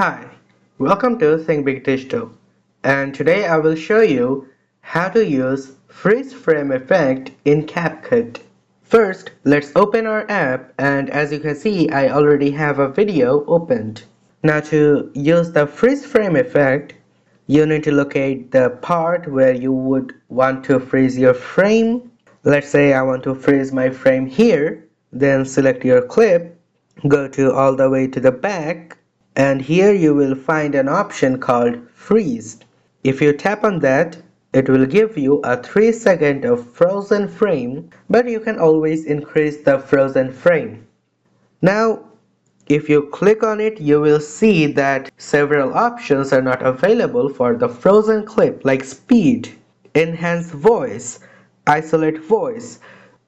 Hi, welcome to Think Big Digital, and today I will show you how to use freeze frame effect in CapCut. First, let's open our app, and as you can see, I already have a video opened. Now to use the freeze frame effect, you need to locate the part where you would want to freeze your frame. Let's say I want to freeze my frame here, then select your clip, go to all the way to the back, and here you will find an option called freeze. If you tap on that, it will give you a 3 second of frozen frame, but you can always increase the frozen frame. Now, if you click on it, you will see that several options are not available for the frozen clip, like speed, enhance voice, isolate voice.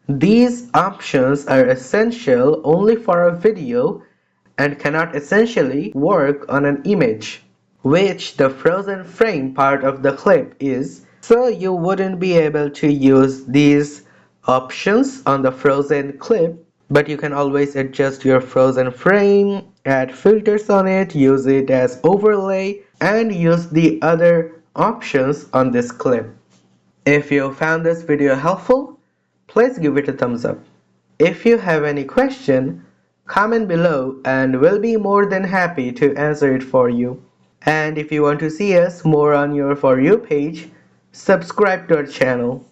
These options are essential only for a video and cannot essentially work on an image, which the frozen frame part of the clip is, so you wouldn't be able to use these options on the frozen clip, but you can always adjust your frozen frame, add filters on it, use it as overlay, and use the other options on this clip. If you found this video helpful, please give it a thumbs up. If you have any question, comment below and we'll be more than happy to answer it for you. And if you want to see us more on your For You page, subscribe to our channel.